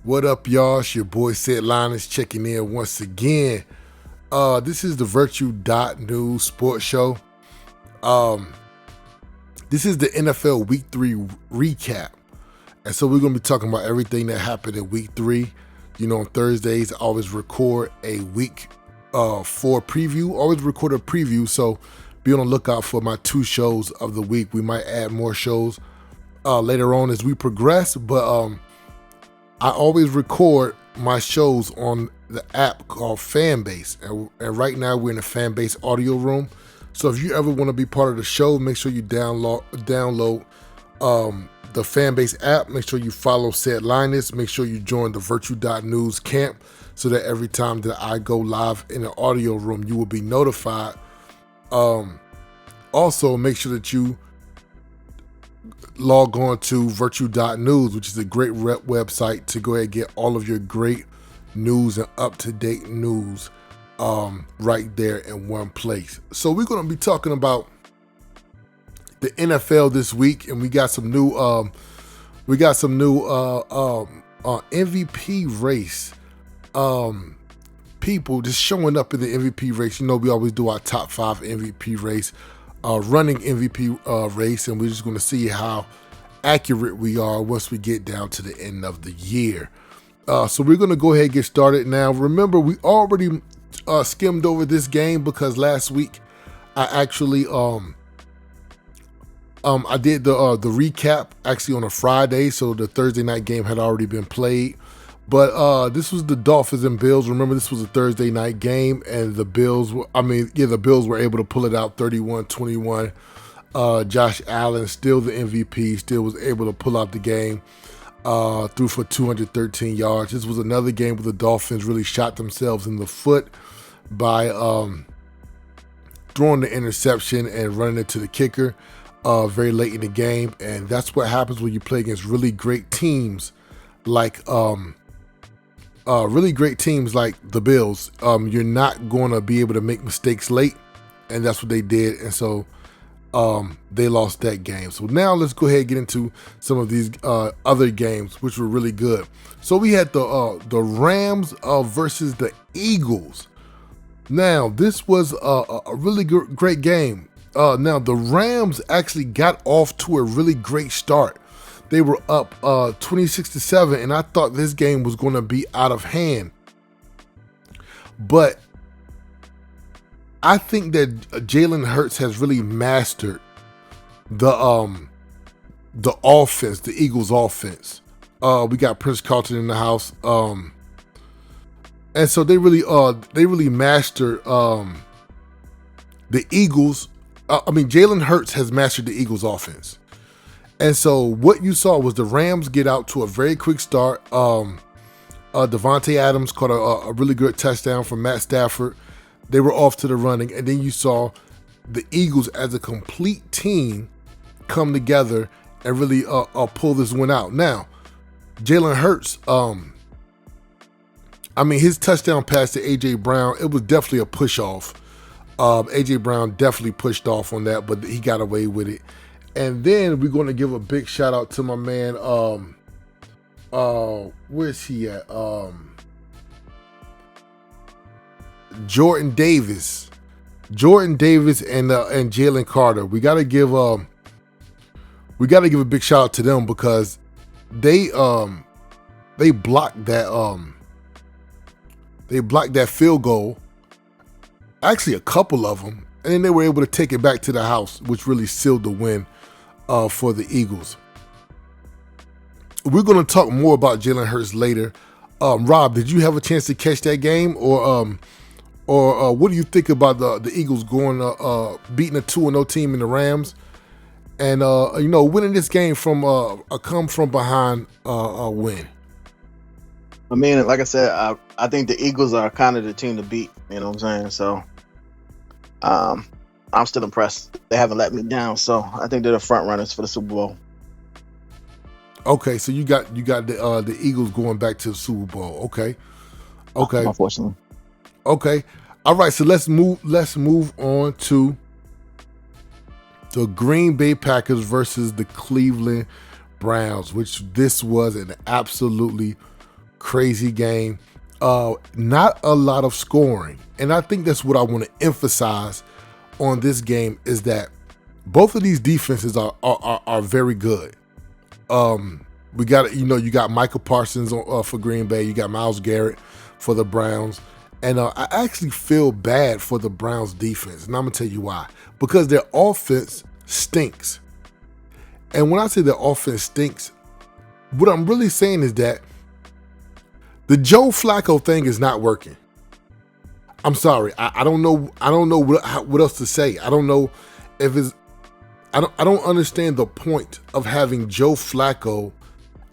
What up, y'all? It's your boy Sid Linus checking in once again. This is the Virtue.News Sports Show. This is the NFL Week 3 recap. And so we're going to be talking about everything that happened in Week 3. You know, on Thursdays, I always record a Week 4 preview. Always record a preview, so be on the lookout for my 2 shows of the week. We might add more shows later on as we progress, but I always record my shows on the app called Fanbase, and right now we're in the Fanbase audio room. So if you ever want to be part of the show, make sure you download the Fanbase app. Make sure you follow Sid Linus. Make sure you join the Virtue.News camp so that every time that I go live in the audio room, you will be notified. Also, make sure that you log on to Virtue.News, which is a great website to go ahead and get all of your great news and up-to-date news right there in one place. So we're going to be talking about the NFL this week, and we got some new MVP race people just showing up in the MVP race. You know, we always do our top 5 MVP race, running MVP race, and we're just going to see how accurate we are once we get down to the end of the year. So we're going to go ahead and get started now. Remember, we already skimmed over this game because last week I actually I did the recap actually on a Friday, so the Thursday night game had already been played. But this was the Dolphins and Bills. Remember, this was a Thursday night game, and the Bills were able to pull it out 31-21. Josh Allen, still the MVP, still was able to pull out the game, threw for 213 yards. This was another game where the Dolphins really shot themselves in the foot by throwing the interception and running it to the kicker very late in the game. And that's what happens when you play against really great teams like the Bills. You're not going to be able to make mistakes late, and that's what they did. And so they lost that game. So now let's go ahead and get into some of these other games, which were really good. So we had the Rams versus the Eagles. Now, this was a really great game. Now, the Rams actually got off to a really great start. They were up 26-7, and I thought this game was going to be out of hand. But I think that Jalen Hurts has really mastered the offense, the Eagles' offense. We got Prince Carlton in the house, and so they really mastered the Eagles. Jalen Hurts has mastered the Eagles' offense. And so what you saw was the Rams get out to a very quick start. Devontae Adams caught a really good touchdown from Matt Stafford. They were off to the running. And then you saw the Eagles as a complete team come together and really pull this one out. Now, Jalen Hurts, his touchdown pass to A.J. Brown, it was definitely a push-off. A.J. Brown definitely pushed off on that, but he got away with it. And then we're going to give a big shout out to my man, where's he at? Jordan Davis and Jalen Carter. We got to give a big shout out to them because they blocked that field goal. Actually, a couple of them, and then they were able to take it back to the house, which really sealed the win for the Eagles. We're going to talk more about Jalen Hurts later. Rob, did you have a chance to catch that game, or what do you think about the Eagles going beating a 2-0 team in the Rams, and winning this game from a come from behind win? I mean, like I said, I think the Eagles are kind of the team to beat. You know what I'm saying? So, I'm still impressed. They haven't let me down. So I think they're the front runners for the Super Bowl. Okay, so you got the Eagles going back to the Super Bowl. Okay. Unfortunately. Okay. All right. So let's move on to the Green Bay Packers versus the Cleveland Browns, which this was an absolutely crazy game. Not a lot of scoring. And I think that's what I want to emphasize on this game is that both of these defenses are very good. We got you got Michael Parsons for Green Bay. You got Myles Garrett for the Browns. And I actually feel bad for the Browns defense. And I'm going to tell you why. Because their offense stinks. And when I say their offense stinks, what I'm really saying is that the Joe Flacco thing is not working. I'm sorry. I don't know. I don't know what else to say. I don't know if it's. I don't understand the point of having Joe Flacco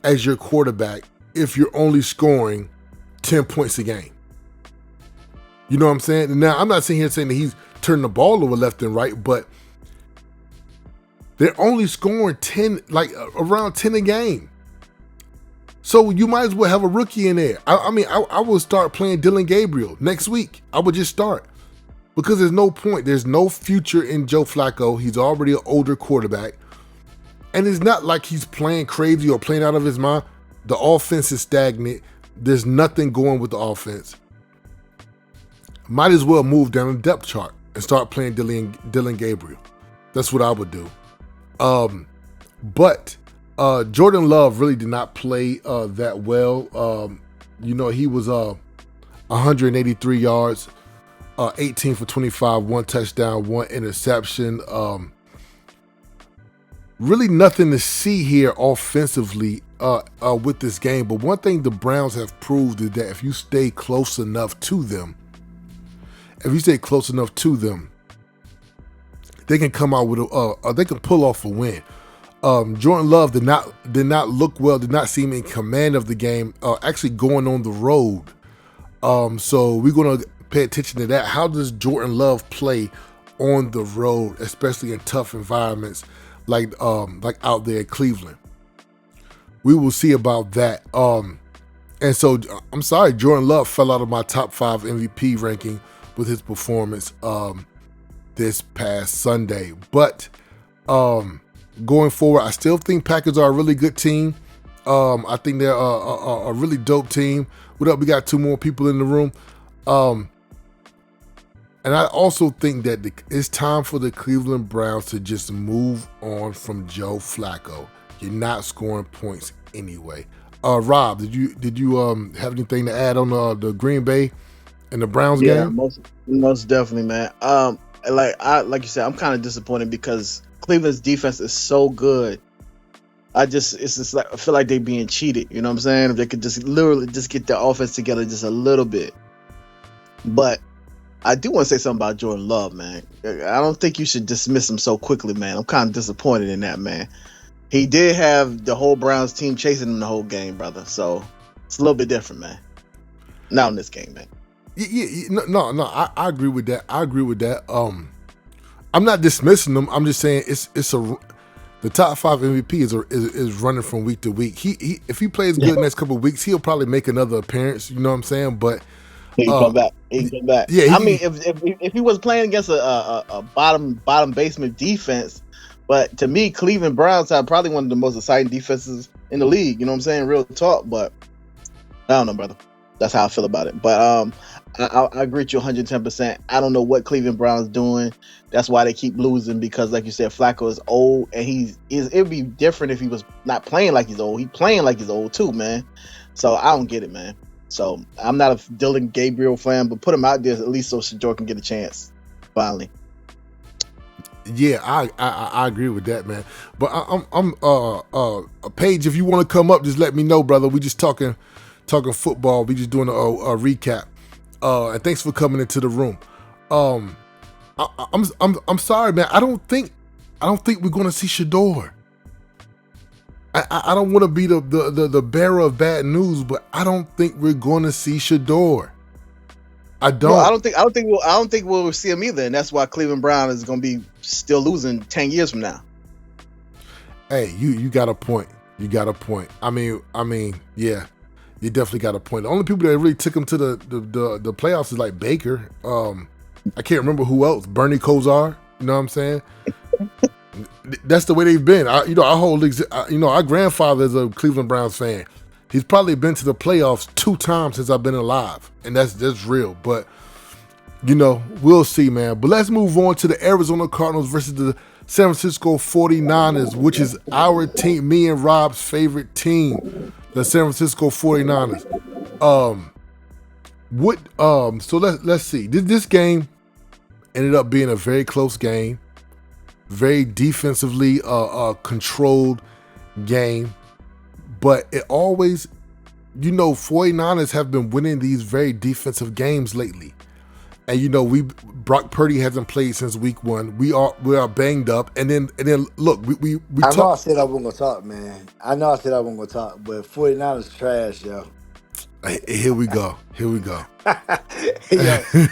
as your quarterback if you're only scoring 10 points a game. You know what I'm saying? And now I'm not sitting here saying that he's turning the ball over left and right, but they're only scoring 10, like around 10 a game. So you might as well have a rookie in there. I will start playing Dylan Gabriel next week. I would just start because there's no point. There's no future in Joe Flacco. He's already an older quarterback. And it's not like he's playing crazy or playing out of his mind. The offense is stagnant. There's nothing going with the offense. Might as well move down the depth chart and start playing Dylan Gabriel. That's what I would do. But Jordan Love really did not play that well. He was 183 yards, 18 for 25, 1 touchdown, 1 interception. Really nothing to see here offensively with this game. But one thing the Browns have proved is that if you stay close enough to them, they can come out with they can pull off a win. Jordan Love did not look well, did not seem in command of the game, actually going on the road. So we're going to pay attention to that. How does Jordan Love play on the road, especially in tough environments like out there in Cleveland? We will see about that. And so I'm sorry, Jordan Love fell out of my top 5 MVP ranking with his performance this past Sunday. But going forward, I still think Packers are a really good team. I think they're a really dope team. What up? We got 2 more people in the room. And I also think that it's time for the Cleveland Browns to just move on from Joe Flacco. You're not scoring points anyway. Rob, did you have anything to add on the Green Bay and the Browns game? Yeah, most definitely, man. Like you said, I'm kind of disappointed because Cleveland's defense is so good. I feel like they're being cheated. You know what I'm saying? If they could just literally just get their offense together just a little bit. But I do want to say something about Jordan Love, man. I don't think you should dismiss him so quickly, man. I'm kind of disappointed in that, man. He did have the whole Browns team chasing him the whole game, brother. So it's a little bit different, man. Not in this game, man. No. I agree with that. I'm not dismissing him. I'm just saying the top 5 MVP is running from week to week. He if he plays good next couple of weeks, he'll probably make another appearance. You know what I'm saying? But he can come back. Yeah, if he was playing against a bottom basement defense, but to me, Cleveland Browns are probably one of the most exciting defenses in the league. You know what I'm saying? Real talk, but I don't know, brother. That's how I feel about it. But I agree with you 110%. I don't know what Cleveland Browns doing. That's why they keep losing because, like you said, Flacco is old, and it'd be different if he was not playing like he's old. He's playing like he's old too, man. So I don't get it, man. So I'm not a Dylan Gabriel fan, but put him out there at least so Shador can get a chance. Finally. Yeah, I agree with that, man. But I'm Paige, if you want to come up, just let me know, brother. We just talking football. We just doing a recap. And thanks for coming into the room. I'm sorry, man. I don't think we're gonna see Shador. I don't want to be the bearer of bad news, but I don't think we're gonna see Shador. I don't. No, I don't think we'll see him either, and that's why Cleveland Brown is gonna be still losing 10 years from now. Hey, you got a point. You got a point. I mean, yeah. You definitely got a point. The only people that really took him to the playoffs is like Baker. I can't remember who else. Bernie Kosar. You know what I'm saying? That's the way they've been. Our grandfather is a Cleveland Browns fan. He's probably been to the playoffs 2 times since I've been alive, and that's real. But we'll see, man. But let's move on to the Arizona Cardinals versus the San Francisco 49ers, which is our team, me and Rob's favorite team, the San Francisco 49ers. So let's see. This game ended up being a very close game, very defensively controlled game, but it always, 49ers have been winning these very defensive games lately. And Brock Purdy hasn't played since week 1. We are banged up, and then look, we I know I said I wasn't gonna talk, man. I know I said I wasn't gonna talk, but 49ers trash, yo. Here we go. Yo,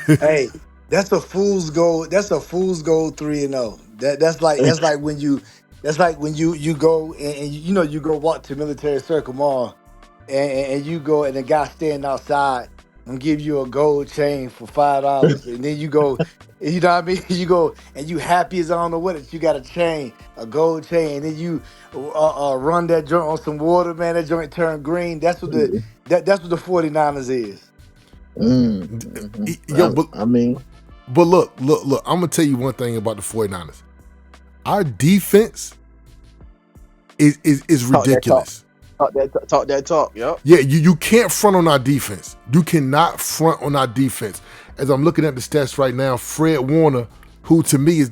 hey, that's a fool's goal. That's a fool's goal 3-0. That's like when you go and you go walk to Military Circle Mall and you go and the guy standing outside and give you a gold chain for $5, and then you go, you know what I mean? You go and you happy as I don't know what it. You got a chain, a gold chain, and then you run that joint on some water, man. That joint turn green. That's what the 49ers is. Yo, but look, I'm gonna tell you one thing about the 49ers. Our defense is ridiculous. Talk that talk. Yep. Yeah, you can't front on our defense. You cannot front on our defense. As I'm looking at the stats right now, Fred Warner, who to me is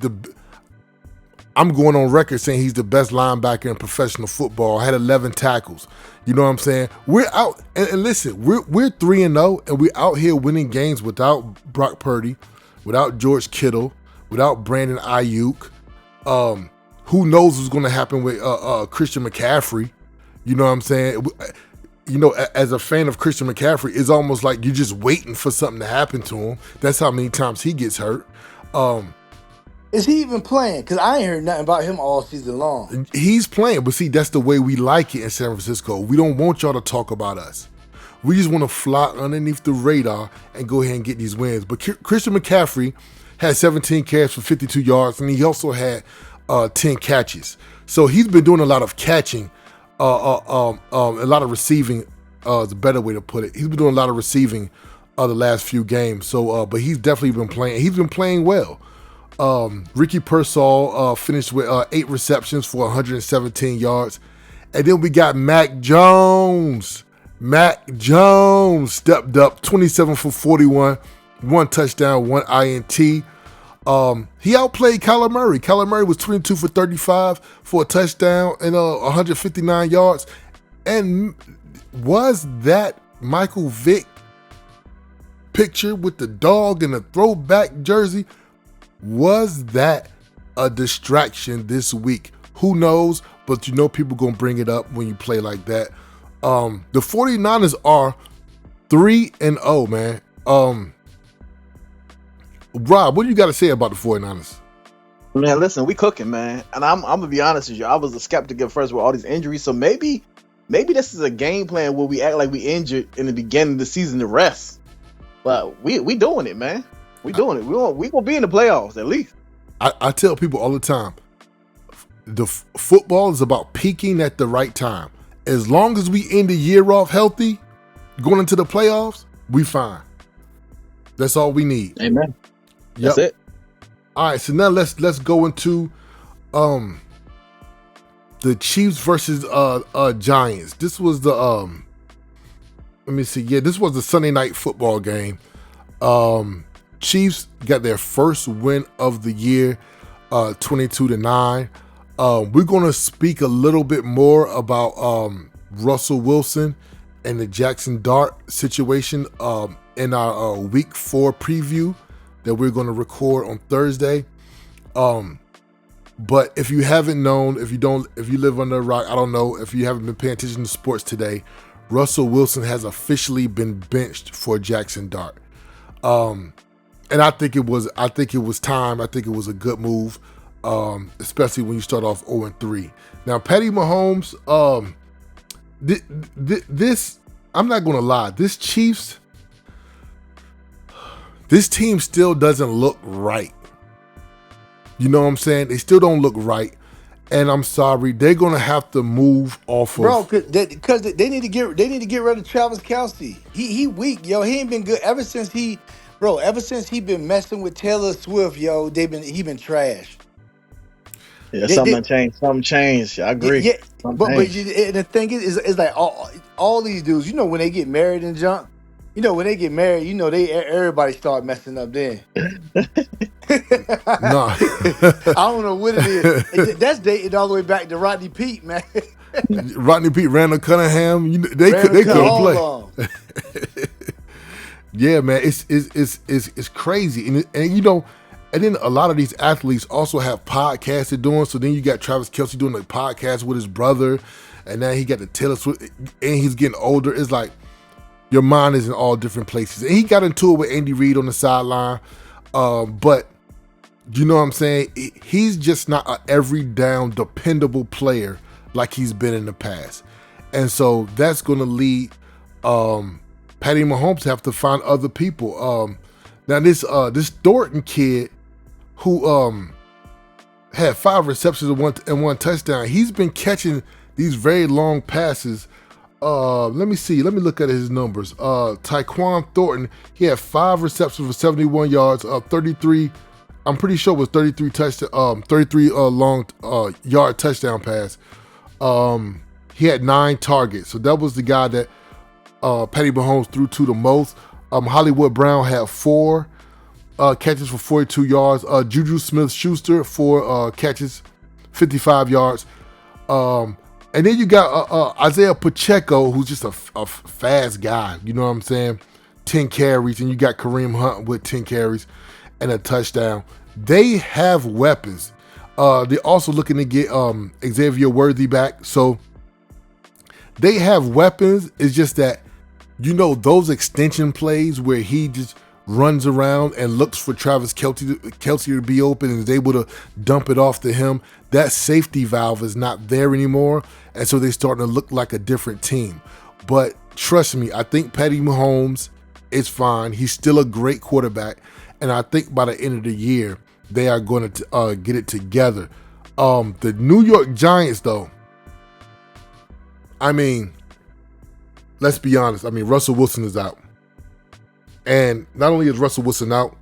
I'm going on record saying he's the best linebacker in professional football, had 11 tackles. You know what I'm saying? We're out, and listen, we're 3-0, and we're out here winning games without Brock Purdy, without George Kittle, without Brandon Ayuk. Who knows what's going to happen with Christian McCaffrey? You know what I'm saying? As a fan of Christian McCaffrey, it's almost like you're just waiting for something to happen to him. That's how many times he gets hurt. Is he even playing? Because I ain't heard nothing about him all season long. He's playing, but see, that's the way we like it in San Francisco. We don't want y'all to talk about us. We just want to fly underneath the radar and go ahead and get these wins. But Christian McCaffrey had 17 carries for 52 yards, and he also had 10 catches. So he's been doing a lot of catching. A lot of receiving is a better way to put it. He's been doing a lot of receiving the last few games. So, but he's definitely been playing. He's been playing well. Ricky Pearsall finished with 8 receptions for 117 yards. And then we got Mac Jones. Mac Jones stepped up 27 for 41, 1 touchdown, 1 INT. He outplayed Kyler Murray. Kyler Murray was 22 for 35 for a touchdown and 159 yards. And was that Michael Vick picture with the dog and the throwback jersey, was that a distraction this week? Who knows? But people going to bring it up when you play like that. The 49ers are 3-0, man. Rob, what do you got to say about the 49ers? Man, listen, we cooking, man. And I'm going to be honest with you. I was a skeptic at first with all these injuries. So maybe this is a game plan where we act like we injured in the beginning of the season to rest. But we doing it, man. We doing it. We going to be in the playoffs at least. I tell people all the time, the football is about peaking at the right time. As long as we end the year off healthy, going into the playoffs, we fine. That's all we need. Amen. That's it. All right, so now let's go into the Chiefs versus Giants. This was the let me see. Yeah, this was the Sunday night football game. Chiefs got their first win of the year, 22-9. We're going to speak a little bit more about Russell Wilson and the Jackson Dart situation in our Week 4 preview that we're going to record on Thursday. But if you haven't known, if you live under a rock, I don't know, if you haven't been paying attention to sports today, Russell Wilson has officially been benched for Jackson Dart. And I think it was time. I think it was a good move, especially when you start off 0-3. Now, Patty Mahomes, this I'm not going to lie, this team still doesn't look right. You know what I'm saying? They still don't look right. And I'm sorry, they're gonna have to move off Bro, of. because they need to get rid of Travis Kelce. He weak, yo. He ain't been good ever since he been messing with Taylor Swift, yo. He been trash. Yeah, They, something they, changed. Something changed. I yeah, agree. yeah, Something changed. the thing is like all these dudes, when they get married and junk, when they get married, everybody start messing up then. No. I don't know what it is. That's dated all the way back to Rodney Peete, man. Rodney Peete, Randall Cunningham, Randall they cut couldn't all play. of them. Yeah, man, it's crazy, and then a lot of these athletes also have podcasts they're doing. So then you got Travis Kelce doing a podcast with his brother, and now he got the Taylor Swift, and he's getting older. It's like your mind is in all different places. And he got into it with Andy Reid on the sideline, but you know what I'm saying? He's just not an every down dependable player like he's been in the past, and so that's going to lead Patty Mahomes to have to find other people. Now this Thornton kid who had 5 receptions and one touchdown. He's been catching these very long passes. Let me see. Let me look at his numbers. Tyquan Thornton, he had 5 receptions for 71 yards, 33. I'm pretty sure it was 33 long yard touchdown pass. He had 9 targets. So that was the guy that Patty Mahomes threw to the most. Hollywood Brown had 4 catches for 42 yards. Juju Smith-Schuster 4 catches, 55 yards. And then you got Isaiah Pacheco, who's just a fast guy. You know what I'm saying? 10 carries, and you got Kareem Hunt with 10 carries and a touchdown. They have weapons. They're also looking to get Xavier Worthy back. So they have weapons. It's just that, those extension plays where he just runs around and looks for Travis Kelce to be open and is able to dump it off to him, that safety valve is not there anymore. And so they're starting to look like a different team. But trust me, I think Patty Mahomes is fine. He's still a great quarterback. And I think by the end of the year, they are going to get it together. The New York Giants, though, I mean, let's be honest. I mean, Russell Wilson is out. And not only is Russell Wilson out,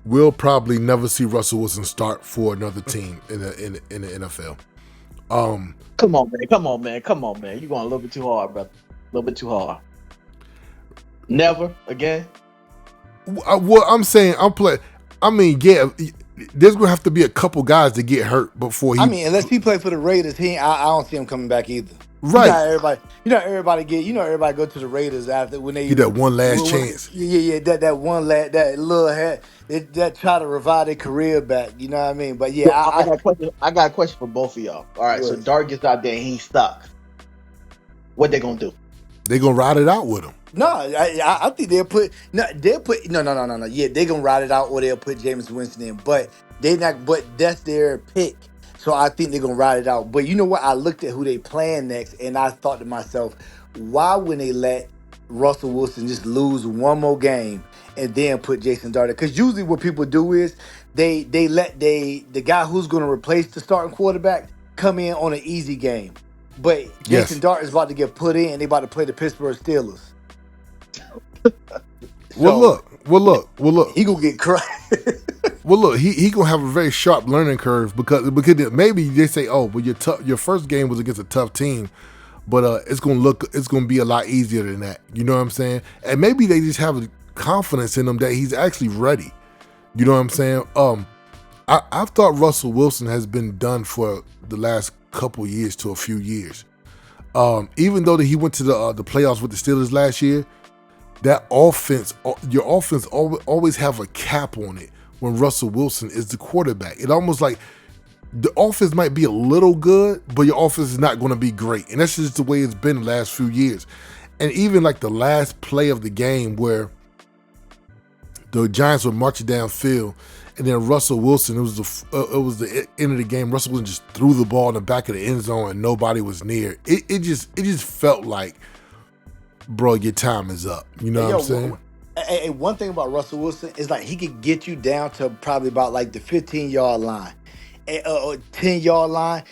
we'll probably never see Russell Wilson start for another team in the NFL. Come on, man. You're going a little bit too hard, brother. A little bit too hard. Never again. Well, I'm saying there's gonna have to be a couple guys to get hurt before he. I mean, unless he play for the Raiders, I don't see him coming back either. Right. Everybody go to the Raiders after when they get that one last chance. Yeah. That one that little hat that try to revive their career back. You know what I mean? But yeah, I got a question for both of y'all. All right, so Dart gets out there and he's stuck. What they gonna do? They gonna ride it out with him. No, I think they'll put no. Yeah, they gonna ride it out, or they'll put Jameis Winston in. But they not. But that's their pick. So I think they're gonna ride it out. But you know what? I looked at who they playing next, and I thought to myself, why wouldn't they let Russell Wilson just lose one more game and then put Jason Dart? Because usually what people do is they let the guy who's gonna replace the starting quarterback come in on an easy game. But Jason Dart is about to get put in, and they about to play the Pittsburgh Steelers. Well, look. He gonna get crushed. Well, look, he gonna have a very sharp learning curve because maybe they say, oh, well, your first game was against a tough team, but it's gonna be a lot easier than that. You know what I'm saying? And maybe they just have confidence in him that he's actually ready. You know what I'm saying? I've thought Russell Wilson has been done for the last couple years to a few years. Even though that he went to the playoffs with the Steelers last year, that offense, your offense always have a cap on it when Russell Wilson is the quarterback. It almost like the offense might be a little good, but your offense is not going to be great. And that's just the way it's been the last few years. And even like the last play of the game where the Giants were marching downfield, and then Russell Wilson, it was the end of the game. Russell Wilson just threw the ball in the back of the end zone and nobody was near. It just felt like, bro, your time is up. You know what I'm saying? And one thing about Russell Wilson is like he could get you down to probably about like the 15-yard line or 10-yard line.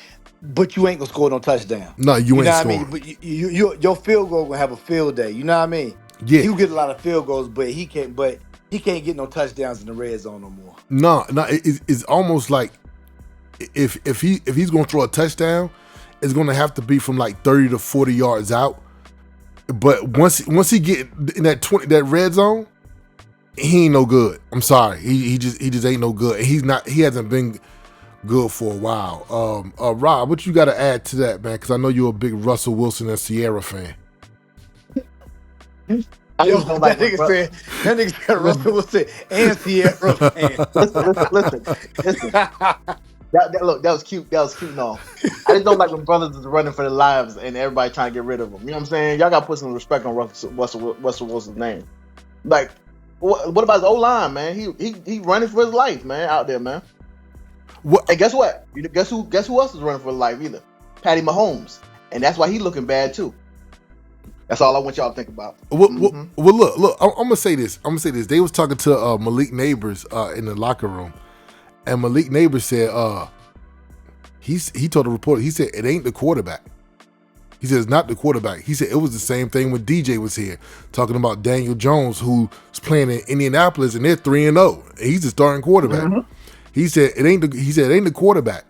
but you ain't gonna score no touchdown. No, you You know ain't what I scoring. mean? But your field goal gonna have a field day. You know what I mean? Yeah. He'll get a lot of field goals, but he can't. But he can't get no touchdowns in the red zone no more. No, it's almost like if he's gonna throw a touchdown, it's gonna have to be from like 30 to 40 yards out. But once he get in that red zone, he ain't no good. I'm sorry, he just ain't no good. He hasn't been good for a while. Rob, what you got to add to that, man? Because I know you're a big Russell Wilson and Sierra fan. Yo, that nigga said Russell Wilson and Sierra fan. Listen. That was cute. That was cute and all. I just don't like when brothers is running for their lives and everybody trying to get rid of them. You know what I'm saying? Y'all got to put some respect on Russell Wilson's name. Like, what about his O-line, man? He running for his life, man, out there, man. What? And guess what? Guess who else is running for his life either? Patty Mahomes. And that's why he looking bad too. That's all I want y'all to think about. Well, look. I'm gonna say this. They was talking to Malik Neighbors in the locker room, and Malik Neighbors said, he told the reporter, he said it ain't the quarterback. He said it's not the quarterback. He said it was the same thing when DJ was here, talking about Daniel Jones, who's playing in Indianapolis, and they're 3-0. He's the starting quarterback. Mm-hmm. He said it ain't the quarterback,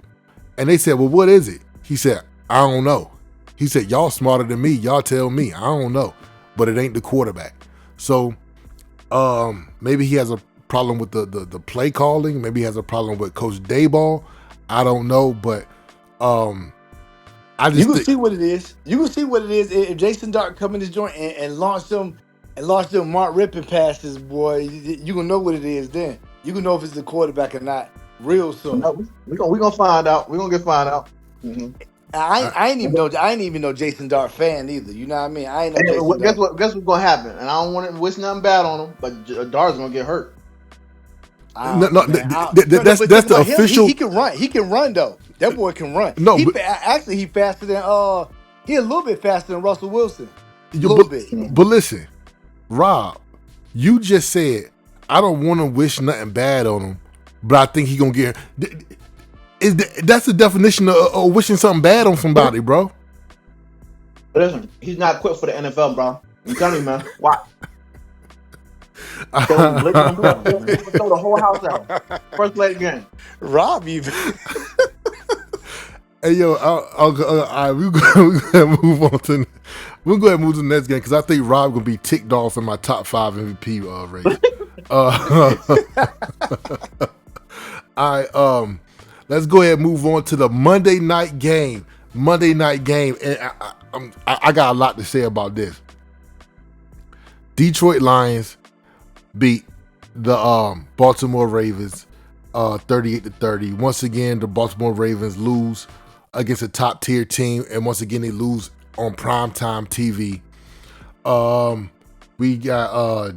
and they said, well, what is it? He said, I don't know. He said, y'all smarter than me. Y'all tell me. I don't know. But it ain't the quarterback. So maybe he has a problem with the play calling. Maybe he has a problem with Coach Dayball. I don't know. But you can see what it is. You can see what it is if Jason Dart come in this joint and launch them Mark Rippon passes, boy. You gonna know what it is then. You can know if it's the quarterback or not real soon. We gonna find out. We gonna find out. Mm-hmm. I ain't even know Jason Dart fan either. You know what I mean? I ain't know Jason Guess Dart. Guess what's gonna happen? And I don't want to wish nothing bad on him, but Dart's gonna get hurt. That's the official. He can run. He can run though. That boy can run. No, he faster than he a little bit faster than Russell Wilson. A little bit. But listen, Rob, you just said I don't want to wish nothing bad on him, but I think he gonna get. That's the definition of wishing something bad on somebody, bro. Listen, he's not equipped for the NFL, bro. I'm telling you, man. Watch. Throw the whole house out. First play again. Rob even. Hey yo, we're gonna move on to. We'll go ahead and move to the next game because I think Rob gonna be ticked off in my top 5 MVP race. All right, let's go ahead and move on to the Monday night game. And I got a lot to say about this. Detroit Lions beat the Baltimore Ravens 38-30. Once again, the Baltimore Ravens lose against a top tier team, and once again they lose on primetime TV. We got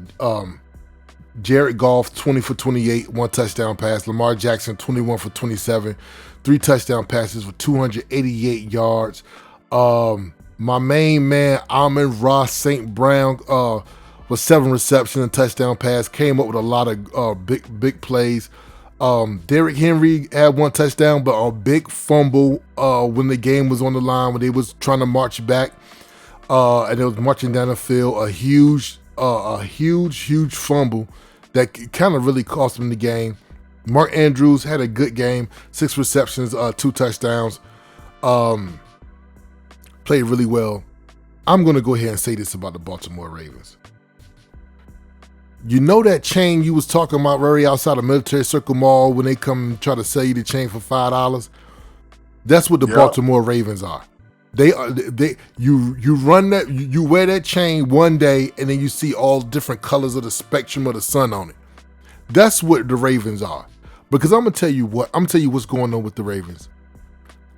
Jared Goff 20 for 28, 1 touchdown pass. Lamar Jackson 21 for 27, 3 touchdown passes for 288 yards. My main man Amon-Ra St. Brown with 7 receptions and touchdown pass, came up with a lot of big plays. Derrick Henry had 1 touchdown, but a big fumble when the game was on the line, when they was trying to march back, and they was marching down the field. A huge fumble that kind of really cost him the game. Mark Andrews had a good game, 6 receptions, 2 touchdowns. Played really well. I'm going to go ahead and say this about the Baltimore Ravens. You know that chain you was talking about right outside of Military Circle Mall when they come and try to sell you the chain for $5? That's what the Baltimore Ravens are. You run that, you wear that chain one day and then you see all different colors of the spectrum of the sun on it. That's what the Ravens are. Because I'm gonna tell you what's going on with the Ravens.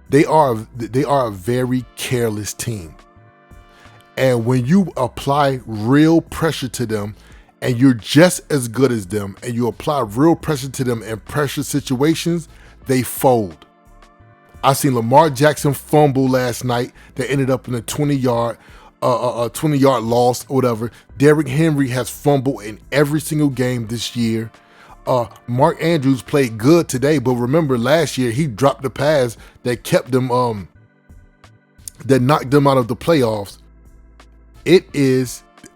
They are a very careless team. And when you apply real pressure to them, and you're just as good as them, and you apply real pressure to them in pressure situations, they fold. I seen Lamar Jackson fumble last night that ended up in a 20-yard loss or whatever. Derrick Henry has fumbled in every single game this year. Mark Andrews played good today, but remember last year he dropped the pass that kept them that knocked them out of the playoffs.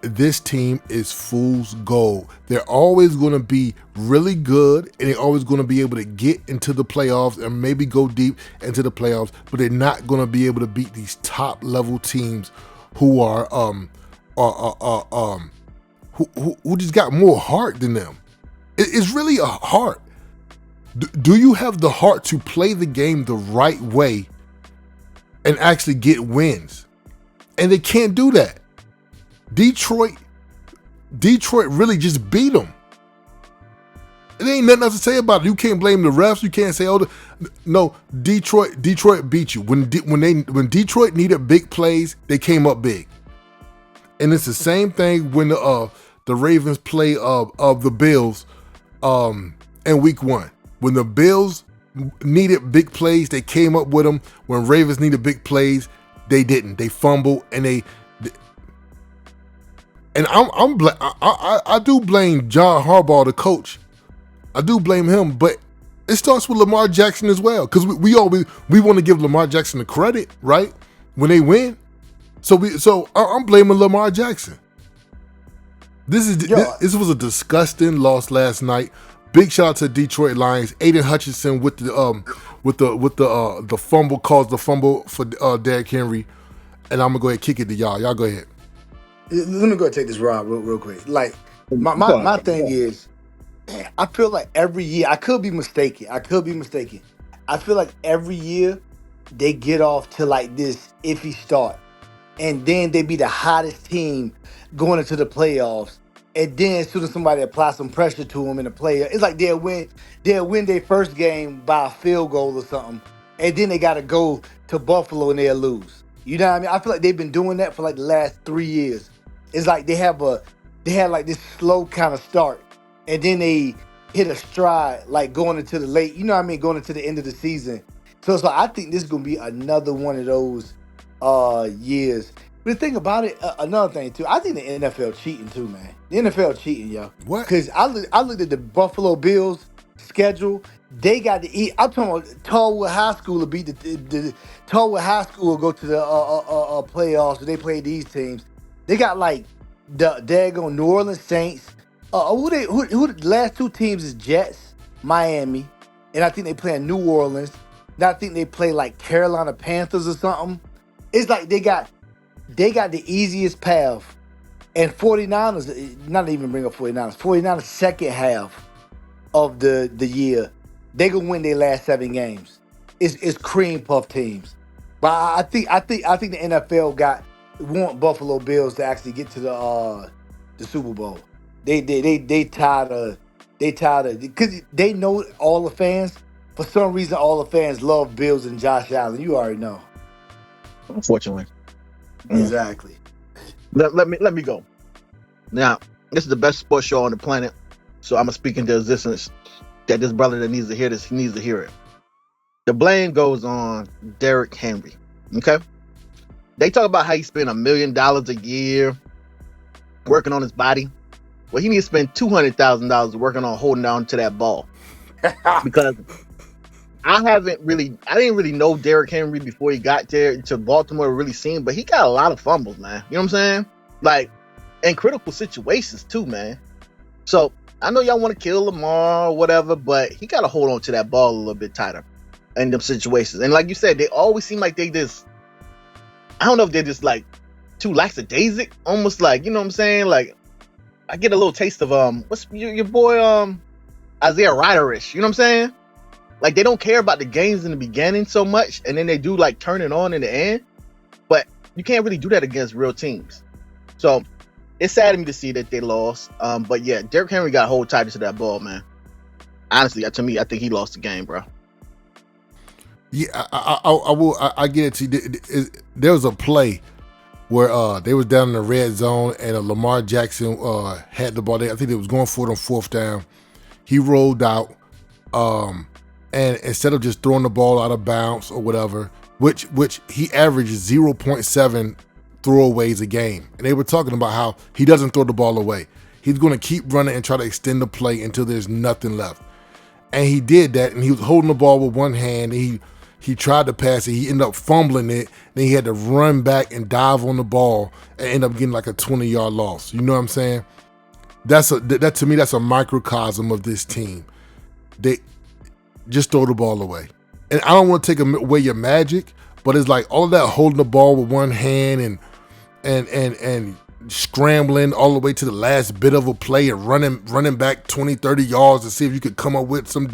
This team is fool's gold. They're always going to be really good, and they're always going to be able to get into the playoffs and maybe go deep into the playoffs, but they're not going to be able to beat these top level teams who are who just got more heart than them. It's really a heart. Do you have the heart to play the game the right way and actually get wins? And they can't do that. Detroit really just beat them. There ain't nothing else to say about it. You can't blame the refs. You can't say, no, Detroit beat you. When Detroit needed big plays, they came up big. And it's the same thing when the Ravens play of the Bills in week 1. When the Bills needed big plays, they came up with them. When Ravens needed big plays, they didn't. They fumbled and and I do blame John Harbaugh, the coach. I do blame him, but it starts with Lamar Jackson as well, because we want to give Lamar Jackson the credit, right, when they win. So I'm blaming Lamar Jackson. This was a disgusting loss last night. Big shout out to Detroit Lions. Aiden Hutchinson with the fumble, caused the fumble for Derrick Henry, and I'm gonna go ahead and kick it to y'all. Y'all go ahead. Let me go ahead and take this, Rob, real quick. Like my thing is, I feel like every year, I could be mistaken. I feel like every year they get off to like this iffy start, and then they be the hottest team going into the playoffs. And then as soon as somebody applies some pressure to them in the playoff, it's like they'll win their first game by a field goal or something, and then they got to go to Buffalo and they'll lose. You know what I mean? I feel like they've been doing that for like the last 3 years. It's like they had like this slow kind of start, and then they hit a stride like going into the late, you know what I mean, going into the end of the season. So I think this is gonna be another one of those years. But the thing about it, another thing too, I think the NFL cheating too, man. The NFL cheating, yo. What? Because I looked at the Buffalo Bills schedule. They got to eat. I'm talking about Tallwood High School will beat the Tallwood High School will go to the playoffs. They play these teams. They got like the daggone New Orleans Saints. Who the last 2 teams is Jets, Miami, and I think they play in New Orleans. And I think they play like Carolina Panthers or something. It's like they got the easiest path. And 49ers, not even bring up 49ers. 49ers second half of the year, they gonna win their last 7 games. It's cream puff teams. But I think the NFL want Buffalo Bills to actually get to the Super Bowl. They tired of because they know all the fans. For some reason, all the fans love Bills and Josh Allen. You already know. Unfortunately. Exactly. Let me go. Now, this is the best sports show on the planet, so I'm gonna speak into existence that this brother that needs to hear this, he needs to hear it. The blame goes on Derrick Henry. Okay? They talk about how he spent $1 million a year working on his body. Well, he needs to spend $200,000 working on holding on to that ball. Because I didn't really know Derrick Henry before he got there to Baltimore, really seen, but he got a lot of fumbles, man. You know what I'm saying? Like, in critical situations too, man. So I know y'all want to kill Lamar or whatever, but he got to hold on to that ball a little bit tighter in them situations. And like you said, they always seem like they just, I don't know if they're just like too lackadaisic, almost like, you know what I'm saying? Like, I get a little taste of what's your boy Isaiah Ryder-ish, you know what I'm saying? Like, they don't care about the games in the beginning so much, and then they do like turn it on in the end. But you can't really do that against real teams. So it's sad to me to see that they lost. But yeah, Derrick Henry got hold tighter to that ball, man. Honestly, to me, I think he lost the game, bro. Yeah, I get it. See, there was a play where they was down in the red zone and Lamar Jackson had the ball there. I think it was going for it on 4th down. He rolled out, and instead of just throwing the ball out of bounds or whatever, which he averages 0.7 throwaways a game, and they were talking about how he doesn't throw the ball away. He's going to keep running and try to extend the play until there's nothing left. And he did that, and he was holding the ball with one hand. He tried to pass it. He ended up fumbling it. Then he had to run back and dive on the ball and end up getting like a 20-yard loss. You know what I'm saying? That to me, that's a microcosm of this team. They just throw the ball away. And I don't want to take away your magic, but it's like all that holding the ball with one hand and scrambling all the way to the last bit of a play and running back 20, 30 yards to see if you could come up with some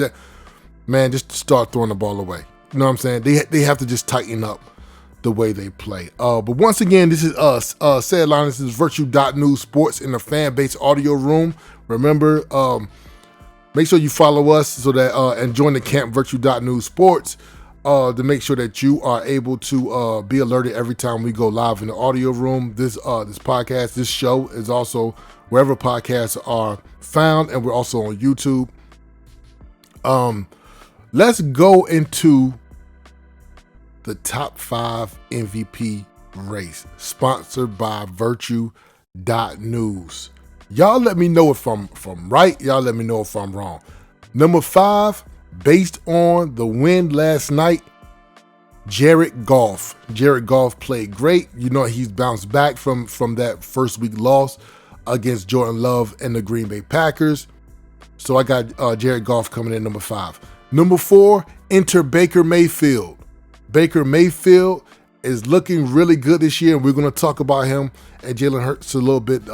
man, just start throwing the ball away. You know what I'm saying? They have to just tighten up the way they play. But once again, this is us. Say it line, this is Virtue.News Sports in the fan base audio room. Remember, make sure you follow us so that and join the camp Virtue.News Sports to make sure that you are able to be alerted every time we go live in the audio room. This podcast, this show is also wherever podcasts are found, and we're also on YouTube. Let's go into the top 5 MVP race, sponsored by Virtue.News. Y'all let me know if I'm right. Y'all let me know if I'm wrong. Number 5, based on the win last night, Jared Goff. Jared Goff played great. You know, he's bounced back from that first week loss against Jordan Love and the Green Bay Packers. So I got Jared Goff coming in number 5. Number 4, enter Baker Mayfield. Baker Mayfield is looking really good this year, and we're going to talk about him and Jalen Hurts a little bit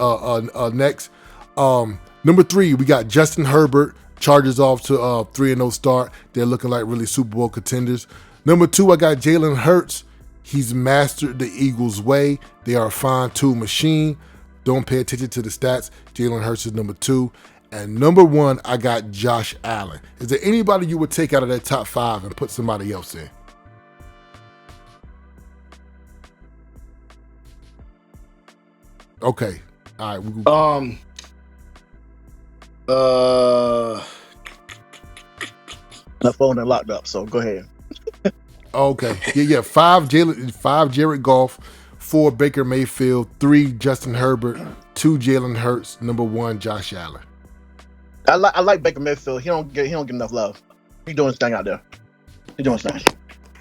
next. Number 3, we got Justin Herbert. Chargers off to 3-0 start. They're looking like really Super Bowl contenders. Number 2, I got Jalen Hurts. He's mastered the Eagles' way. They are a fine-tuned machine. Don't pay attention to the stats. Jalen Hurts is number 2. And number 1, I got Josh Allen. Is there anybody you would take out of that top 5 and put somebody else in? Okay. All right. My phone is locked up, so go ahead. Okay. Yeah. 5 Jared Goff, 4 Baker Mayfield, 3 Justin Herbert, 2 Jalen Hurts, number 1 Josh Allen. I like Baker Mayfield. He don't get enough love. He's doing his thing out there. He's doing his thing.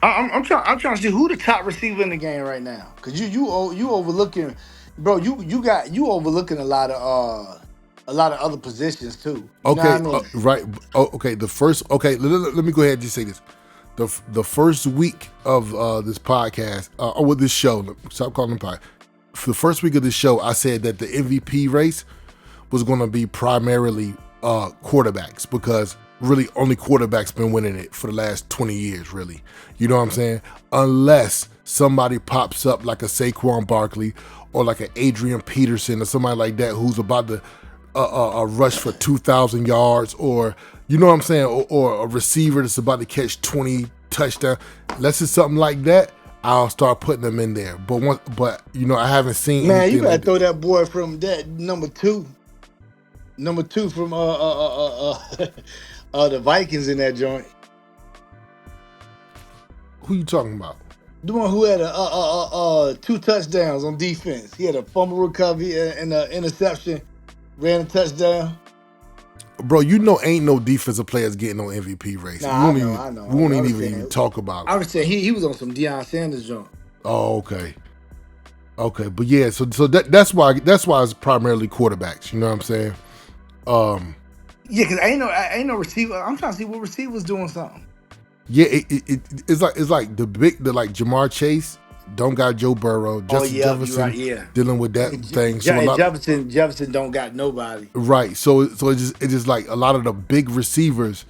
I'm trying to see who the top receiver in the game right now. Cause you overlooking, bro. You overlooking a lot of other positions too. You know what I mean? Right. Okay. The first. Okay. Let me go ahead and just say this. The first week of this podcast or with this show. Stop calling them podcast. For the first week of this show, I said that the MVP race was going to be primarily quarterbacks, because really only quarterbacks been winning it for the last 20 years, really. You know what I'm saying? Unless somebody pops up like a Saquon Barkley or like an Adrian Peterson or somebody like that who's about to rush for 2,000 yards, or, you know what I'm saying, or a receiver that's about to catch 20 touchdowns. Unless it's something like that, I'll start putting them in there. But you know, I haven't seen. Man, you gotta throw that boy from that number two from the Vikings in that joint. Who you talking about? The one who had 2 touchdowns on defense. He had a fumble recovery and an interception, ran a touchdown. Bro, you know ain't no defensive players getting on MVP race. Nah, I know. We won't even talk about it. I was saying he was on some Deion Sanders joint. Oh, okay. Okay, but yeah, so that's why it's primarily quarterbacks. You know what I'm saying? Yeah, because ain't no receiver. I'm trying to see what receiver's doing something. Yeah, it's like the Jamar Chase don't got Joe Burrow. Justin Jefferson right, dealing with that thing. So Jefferson don't got nobody. Right. So it's just like a lot of the big receivers,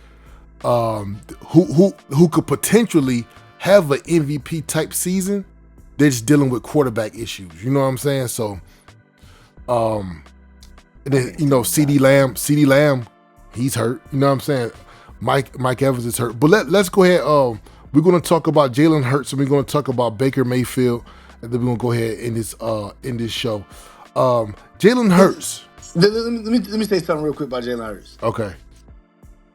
who could potentially have an MVP type season. They're just dealing with quarterback issues. You know what I'm saying? So, and then CeeDee Lamb, he's hurt. You know what I'm saying? Mike Evans is hurt. But let's go ahead. We're going to talk about Jalen Hurts, and we're going to talk about Baker Mayfield, and then we're going to go ahead in this show. Jalen Hurts. Let me say something real quick about Jalen Hurts. Okay.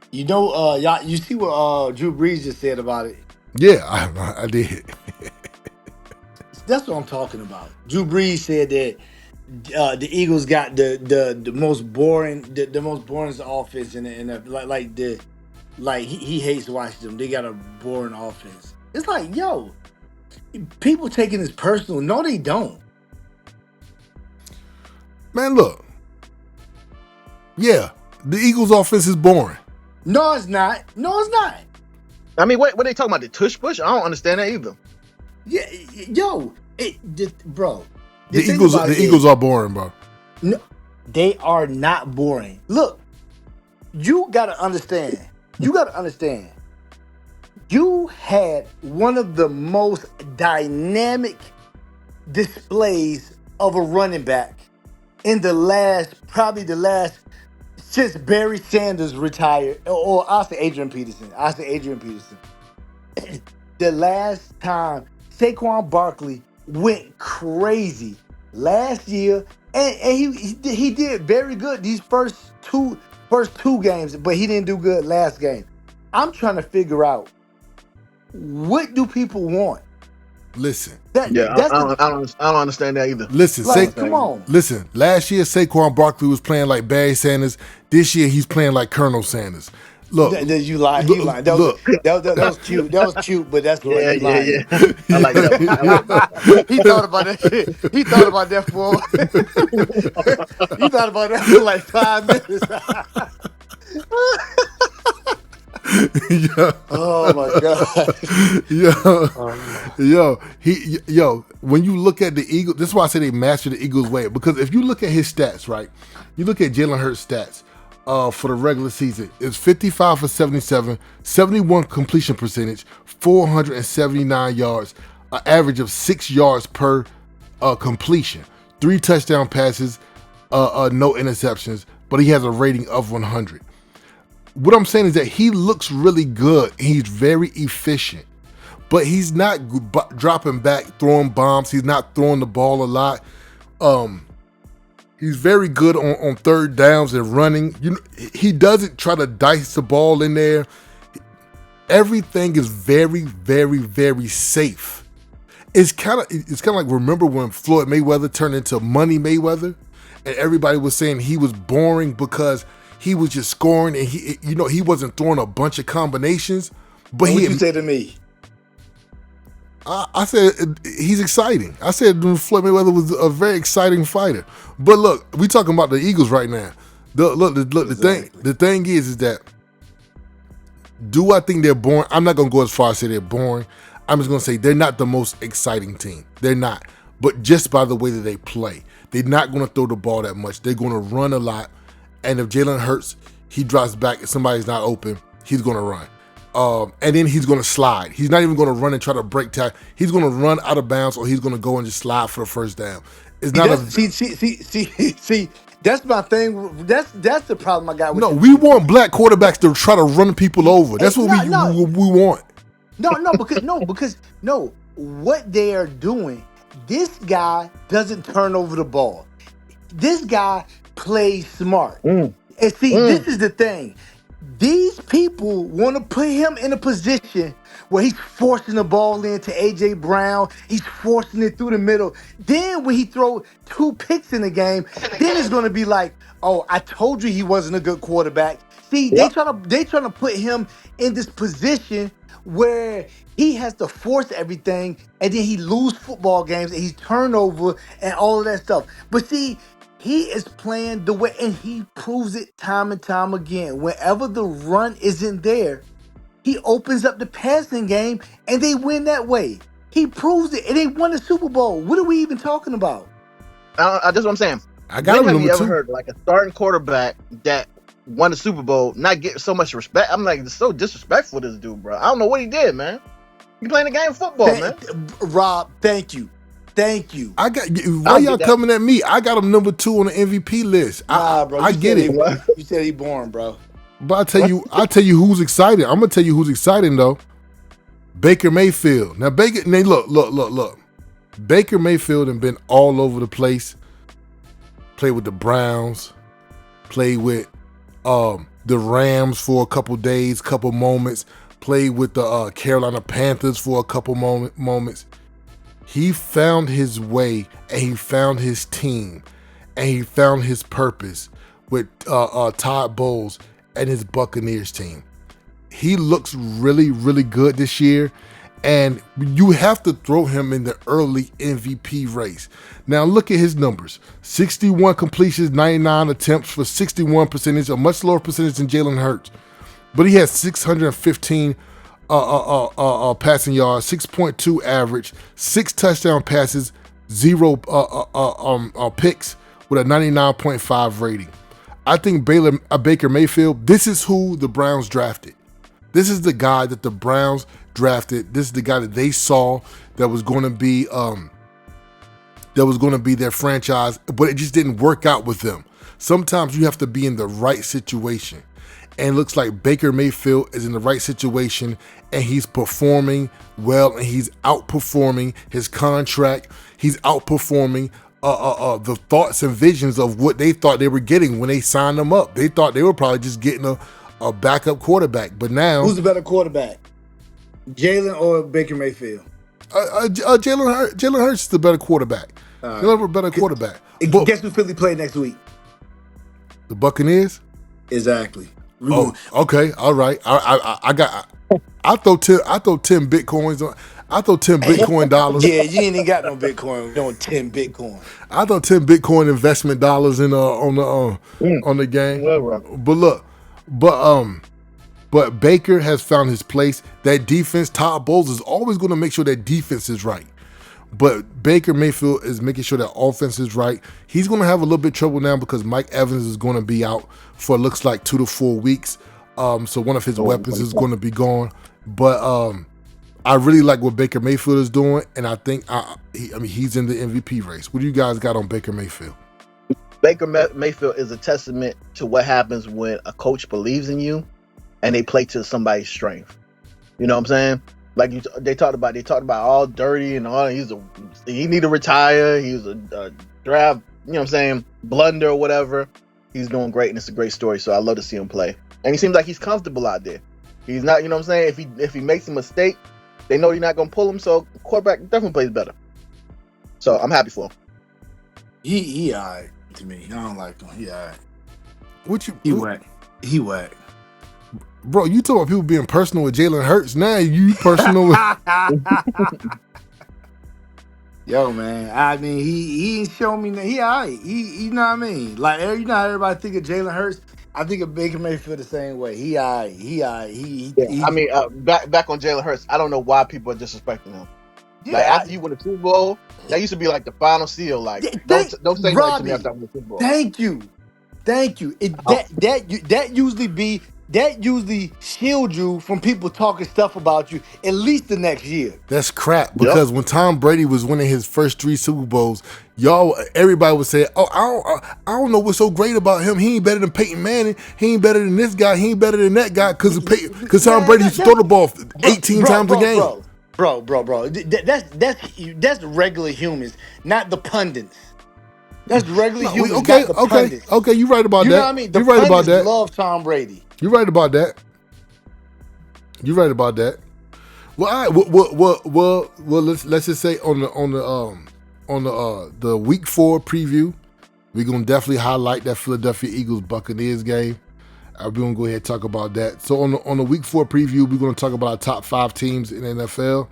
You know, you see what Drew Brees just said about it? Yeah, I did. That's what I'm talking about. Drew Brees said the Eagles got the most boring the most boring offense in the like he hates watching them. They got a boring offense. It's like, yo, people taking this personal. No, they don't. Man, look. Yeah, the Eagles' offense is boring. No, it's not. No, it's not. I mean, what they talking about? The tush push? I don't understand that either. Yeah, yo, bro. The Eagles are boring, bro. No, they are not boring. Look, you gotta understand. You had one of the most dynamic displays of a running back in probably the last since Barry Sanders retired, or I'll say Adrian Peterson. The last time Saquon Barkley went crazy last year, and he did very good these first two games, but he didn't do good last game. I'm trying to figure out, what do people want? Listen. I don't understand that either. Listen, come on. Listen, last year Saquon Barkley was playing like Barry Sanders. This year he's playing like Colonel Sanders. Look, you lied. You lied. That was cute. That was cute, but that's correct. Yeah. I like that. He thought about that shit. He thought about that for. He thought about that for like 5 minutes. Oh my god. When you look at the Eagles, this is why I say they master the Eagles' way. Because if you look at his stats, right? You look at Jalen Hurts' stats for the regular season. It's 55 for 77, 71 completion percentage, 479 yards, an average of 6 yards per completion, 3 touchdown passes, no interceptions, but he has a rating of 100. What I'm saying is that he looks really good. He's very efficient, but he's not dropping back, throwing bombs. He's not throwing the ball a lot. He's very good on third downs and running. He doesn't try to dice the ball in there. Everything is very, very, very safe. It's kind of like, remember when Floyd Mayweather turned into Money Mayweather, and everybody was saying he was boring because he was just scoring, and he wasn't throwing a bunch of combinations. But what you say to me? I said he's exciting. I said Floyd Mayweather was a very exciting fighter. But look, we talking about the Eagles right now. The thing is that, do I think they're boring? I'm not gonna go as far as say they're boring. I'm just gonna say they're not the most exciting team. They're not. But just by the way that they play, they're not gonna throw the ball that much. They're gonna run a lot. And if Jalen Hurts, he drops back, if somebody's not open, he's going to run. And then he's going to slide. He's not even going to run and try to break tackle. He's going to run out of bounds, or he's going to go and just slide for the first down. It's not see. That's my thing. That's the problem I got with No, we want black quarterbacks to try to run people over. That's what we want. Because what they are doing, this guy doesn't turn over the ball. This guy plays smart. And see, this is the thing. These people want to put him in a position where he's forcing the ball into A.J. Brown. He's forcing it through the middle. Then when he throw 2 picks in the game, then it's going to be like, oh, I told you he wasn't a good quarterback. See, they trying to put him in this position where he has to force everything, and then he lose football games, and he's turnover and all of that stuff. But see, he is playing the way, and he proves it time and time again. Whenever the run isn't there, he opens up the passing game, and they win that way. He proves it, and they won the Super Bowl. What are we even talking about? That's what I'm saying. When have you ever heard like a starting quarterback that won the Super Bowl not get so much respect? I'm like, it's so disrespectful to this dude, bro. I don't know what he did, man. He playing the game of football, man. Rob, thank you. Why y'all coming at me? I got him number 2 on the MVP list. Bro, I get it. You said he boring, bro. But I'll tell you who's excited. I'm gonna tell you who's exciting though. Baker Mayfield. Now look. Baker Mayfield has been all over the place. Played with the Browns. Played with the Rams for a couple days, couple moments. Played with the Carolina Panthers for a couple moments. He found his way, and he found his team. and he found his purpose with Todd Bowles and his Buccaneers team. He looks really, really good this year, and you have to throw him in the early MVP race. Now look at his numbers: 61 completions, 99 attempts for 61%, a much lower percentage than Jalen Hurts, but he has 615 passing yards, 6.2 average, 6 touchdown passes, 0 picks with a 99.5 rating. I think Baker Mayfield, this is who the Browns drafted. This is the guy that the Browns drafted. This is the guy that they saw that was going to be their franchise, but it just didn't work out with them. Sometimes you have to be in the right situation. And it looks like Baker Mayfield is in the right situation, and he's performing well, and he's outperforming his contract. He's outperforming the thoughts and visions of what they thought they were getting when they signed him up. They thought they were probably just getting a backup quarterback, but now who's the better quarterback, Jalen or Baker Mayfield? Jalen Hurts is the better quarterback. Jalen a better quarterback. But guess who Philly play next week? The Buccaneers. Exactly. Okay, all right. I throw 10 Bitcoins on. I throw 10 Bitcoin dollars. Yeah, you ain't even got no Bitcoin. Doing 10 Bitcoin. I throw 10 Bitcoin investment dollars in on the game. But look, but Baker has found his place. That defense, Todd Bowles is always going to make sure that defense is right. But Baker Mayfield is making sure that offense is right. He's going to have a little bit of trouble now because Mike Evans is going to be out for, it looks like, 2 to 4 weeks. So one of his weapons is going to be gone. But I really like what Baker Mayfield is doing, and I think he's in the MVP race. What do you guys got on Baker Mayfield? Baker Mayfield is a testament to what happens when a coach believes in you and they play to somebody's strength. You know what I'm saying? Like they talked about all dirty and all. He need to retire. He was a draft, you know what I'm saying, blunder or whatever. He's doing great, and it's a great story. So I love to see him play. And he seems like he's comfortable out there. He's not, you know what I'm saying. If he makes a mistake, they know you're not gonna pull him. So quarterback definitely plays better. So I'm happy for him. He alright to me. I don't like him. He alright. He whack. Bro, you talking about people being personal with Jalen Hurts. Now you personal with... Yo, man. I mean, he ain't showing me that. He all right. He you know what I mean? Like, you know how everybody think of Jalen Hurts? I think of Baker Mayfield the same way. He all right. He all right. I mean, back on Jalen Hurts, I don't know why people are disrespecting him. Yeah, like, after you win the Super Bowl, that used to be like the final seal. Like, don't say that to me after I win the Super Bowl. Thank you. That usually shield you from people talking stuff about you at least the next year. That's crap, because when Tom Brady was winning his first 3 Super Bowls, everybody would say, "Oh, I don't know what's so great about him. He ain't better than Peyton Manning. He ain't better than this guy. He ain't better than that guy because Tom Brady used to throw the ball 18 times a game." Bro. That's regular humans, not the pundits. That's regular humans. Okay. You're right about that. You know what I mean? The pundits love Tom Brady. You're right about that. Well, all right. Well. Let's just say on the Week 4 preview, we're gonna definitely highlight that Philadelphia Eagles Buccaneers game. We're gonna go ahead and talk about that. So on the Week 4 preview, we're gonna talk about our top 5 teams in the NFL.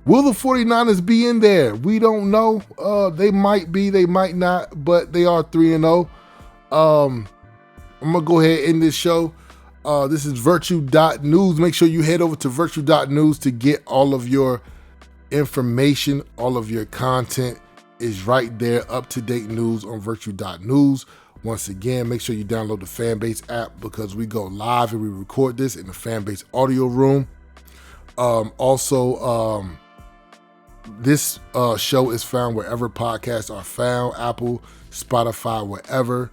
Will the 49ers be in there? We don't know. They might be, they might not, but they are 3-0. I'm gonna go ahead and end this show. This is Virtue.News. Make sure you head over to Virtue.News to get all of your information. All of your content is right there. Up-to-date news on Virtue.News. Once again, make sure you download the Fanbase app because we go live and we record this in the Fanbase audio room. This show is found wherever podcasts are found, Apple, Spotify, wherever.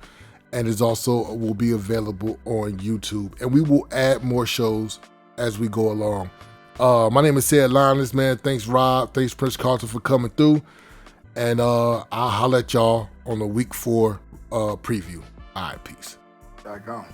And it also will be available on YouTube. And we will add more shows as we go along. My name is Sid Linus, man. Thanks, Rob. Thanks, Prince Carter, for coming through. And I'll holler at y'all on the Week 4 preview. All right, peace. Back on.